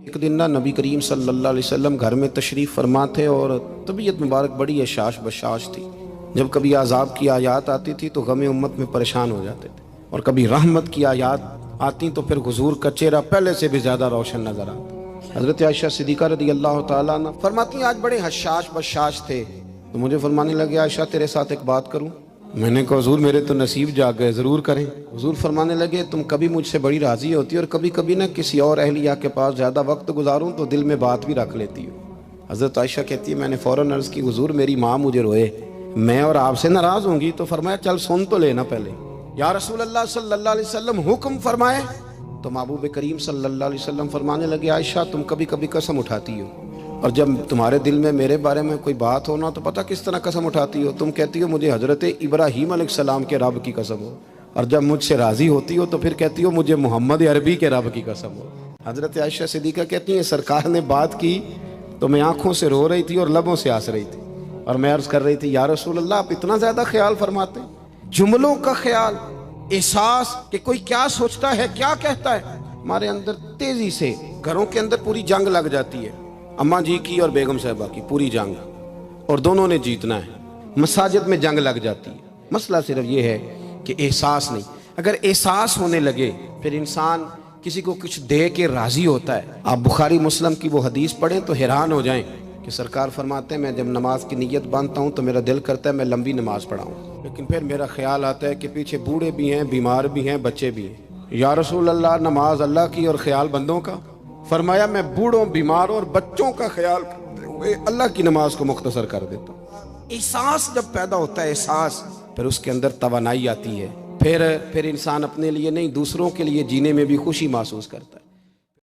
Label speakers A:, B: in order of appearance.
A: एक दिन ना नबी करीम सल्लल्लाहु अलैहि वसल्लम घर में तशरीफ़ फरमा थे और तबीयत मुबारक बड़ी हशाश बशाश थी। जब कभी अज़ाब की आयात आती थी तो गम उम्मत में परेशान हो जाते थे, और कभी रहमत की आयात आती तो फिर हुजूर का चेहरा पहले से भी ज़्यादा रोशन नजर आता। हज़रत आयशा सिद्दीक़ा रज़ी अल्लाह ताला अन्हा फरमाती आज बड़े हशाश बशाश थे, तो मुझे फरमाने लगे आयशा तेरे साथ एक बात करूँ। मैंने कहा हुजूर मेरे तो नसीब जाग गए, ज़रूर करें। हुजूर फरमाने लगे तुम कभी मुझसे बड़ी राज़ी होती हो और कभी कभी ना किसी और अहलिया के पास ज़्यादा वक्त गुजारूं तो दिल में बात भी रख लेती हो। हज़रत आयशा कहती है मैंने फ़ौरन अर्ज़ की हुजूर मेरी माँ मुझे रोए, मैं और आपसे नाराज़ होंगी। तो फरमाया चल सुन तो लेना पहले। या रसूल अल्लाह सल्लल्लाहु अलैहि वसल्लम हुक्म फरमाए। तो महबूब करीम सल्लल्लाहु अलैहि वसल्लम फरमाने लगे आयशा तुम कभी कभी कसम उठाती हो, और जब तुम्हारे दिल में मेरे बारे में कोई बात हो ना तो पता किस तरह कसम उठाती हो। तुम कहती हो मुझे हज़रत इब्राहीम अलैहिस्सलाम के रब की कसम हो, और जब मुझसे राज़ी होती हो तो फिर कहती हो मुझे मोहम्मद अरबी के रब की कसम हो। हज़रत आयशा सिद्दीक़ा कहती हैं सरकार ने बात की तो मैं आंखों से रो रही थी और लबों से हंस रही थी, और मैं अर्ज़ कर रही थी या रसूल अल्लाह आप इतना ज़्यादा ख्याल फरमाते, जुमलों का ख्याल, एहसास कि कोई क्या सोचता है क्या कहता है। हमारे अंदर तेज़ी से घरों के अंदर पूरी जंग लग जाती है, अम्मा जी की और बेगम साहिबा की पूरी जंग, और दोनों ने जीतना है। मसाजिद में जंग लग जाती है। मसला सिर्फ ये है कि एहसास नहीं। अगर एहसास होने लगे फिर इंसान किसी को कुछ दे के राज़ी होता है। आप बुखारी मुस्लिम की वो हदीस पढ़ें तो हैरान हो जाएं कि सरकार फरमाते हैं मैं जब नमाज की नीयत बांधता हूँ तो मेरा दिल करता है मैं लंबी नमाज पढ़ाऊँ, लेकिन फिर मेरा ख्याल आता है कि पीछे बूढ़े भी हैं, बीमार भी हैं, बच्चे भी हैं। या रसूल अल्लाह नमाज अल्लाह की और ख्याल बंदों का। फरमाया मैं बूढ़ों, बीमारों और बच्चों का ख्याल करते हुए अल्लाह की नमाज को मुख्तसर कर देता हूँ। एहसास जब पैदा होता है, एहसास, फिर उसके अंदर तवानाई आती है। फिर इंसान अपने लिए नहीं दूसरों के लिए जीने में भी खुशी महसूस करता है।